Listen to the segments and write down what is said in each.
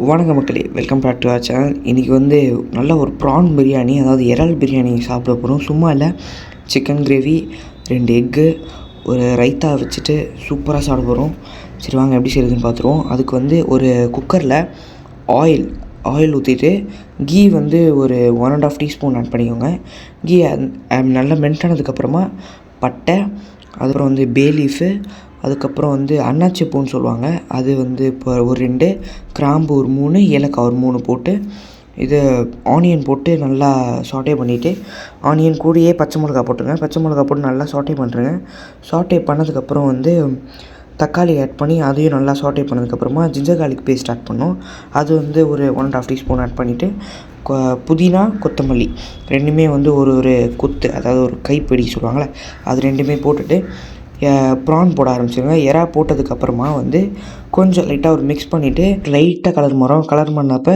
வணக்கம் மக்களே, welcome back to our channel. இன்றைக்கி வந்து நல்ல ஒரு ப்ரான் பிரியாணி, அதாவது இறால் பிரியாணி சாப்பிட போகிறோம். சும்மா இல்லை, சிக்கன் கிரேவி, 2 எக்கு, ஒரு ரைத்தா வச்சுட்டு சூப்பராக சாப்பிட போகிறோம். சரி வாங்க எப்படி செய்கிறதுன்னு பார்த்துருவோம். அதுக்கு வந்து ஒரு குக்கரில் ஆயில் ஊற்றிட்டு கீ வந்து ஒரு 1.5 டீஸ்பூன் ஆட் பண்ணிக்கோங்க. கீ நல்லா மெல்ட்டானதுக்கப்புறமா பட்டை, அதுக்கப்புறம் வந்து பே லீஃபு, அதுக்கப்புறம் வந்து அன்னாச்சி பூன்னு சொல்லுவாங்க, அது வந்து இப்போ ஒரு 2, கிராம்பு ஒரு 3, ஏலக்காய் ஒரு 3 போட்டு இது ஆனியன் போட்டு நல்லா சாட்டே பண்ணிவிட்டு, ஆனியன் கூடயே பச்சை மிளகா போட்டுருங்க. பச்சை மிளகா போட்டு நல்லா சாட்டே பண்ணுறேங்க. சாட்டே பண்ணதுக்கப்புறம் வந்து தக்காளி ஆட் பண்ணி அதையும் நல்லா சாட்டே பண்ணதுக்கப்புறமா ஜிஞ்சர் கார்லிக் பேஸ்ட் ஆட் பண்ணோம். அது வந்து ஒரு 1.5 டீஸ்பூன் ஆட் பண்ணிவிட்டு புதினா, கொத்தமல்லி ரெண்டுமே வந்து ஒரு கொத்து, அதாவது ஒரு கைப்பிடி சொல்லுவாங்களே, அது ரெண்டுமே போட்டுட்டு ப்ரான் போட ஆரம்பிச்சிருங்க. எறா போட்டதுக்கப்புறமா வந்து கொஞ்சம் லைட்டாக ஒரு மிக்ஸ் பண்ணிவிட்டு லைட்டாக கலர் பண்ணப்போ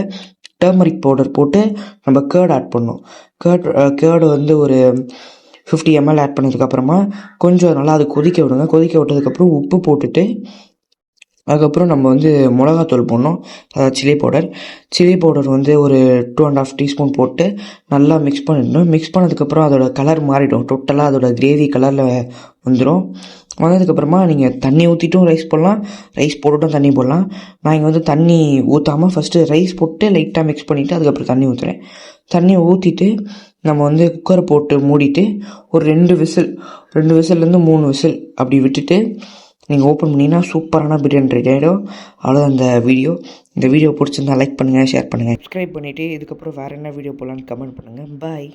டர்மரிக் பவுடர் போட்டு நம்ம கேர்டு ஆட் பண்ணோம். கேர்டு வந்து ஒரு 50 ml ஆட் பண்ணதுக்கப்புறமா கொஞ்சம் நல்லா அது கொதிக்க விடுங்க. கொதிக்க விட்டதுக்கப்புறம் உப்பு போட்டுட்டு அதுக்கப்புறம் நம்ம வந்து மிளகாத்தூள் போடணும், அதாவது சில்லி பவுடர் வந்து ஒரு 2.5 டீஸ்பூன் போட்டு நல்லா மிக்ஸ் பண்ணிடணும். மிக்ஸ் பண்ணதுக்கப்புறம் அதோட கலர் மாறிடும், டோட்டலாக அதோட கிரேவி கலரில் வந்துடும். வந்ததுக்கப்புறமா நீங்கள் தண்ணி ஊற்றிட்டும் ரைஸ் போடலாம், ரைஸ் போட்டுட்டும் தண்ணி போடலாம். நான் இங்கே வந்து தண்ணி ஊற்றாமல் ஃபஸ்ட்டு ரைஸ் போட்டு லைட்டாக மிக்ஸ் பண்ணிவிட்டு அதுக்கப்புறம் தண்ணி ஊற்றுறேன். தண்ணியை ஊற்றிட்டு நம்ம வந்து குக்கரை போட்டு மூடிட்டு ஒரு 2 விசில்லேருந்து 3 விசில் அப்படி விட்டுட்டு நீங்கள் ஓப்பன் பண்ணிங்கன்னா சூப்பரான பிரியாணி ரெடி ஆகிடும். அவ்வளோதான் இந்த வீடியோ பிடிச்சிருந்தா லைக் பண்ணுங்கள், ஷேர் பண்ணுங்கள், சப்ஸ்கிரைப் பண்ணிவிட்டு இதுக்கப்புறம் வேறு என்ன வீடியோ போடலான்னு கமெண்ட் பண்ணுங்கள். பாய்.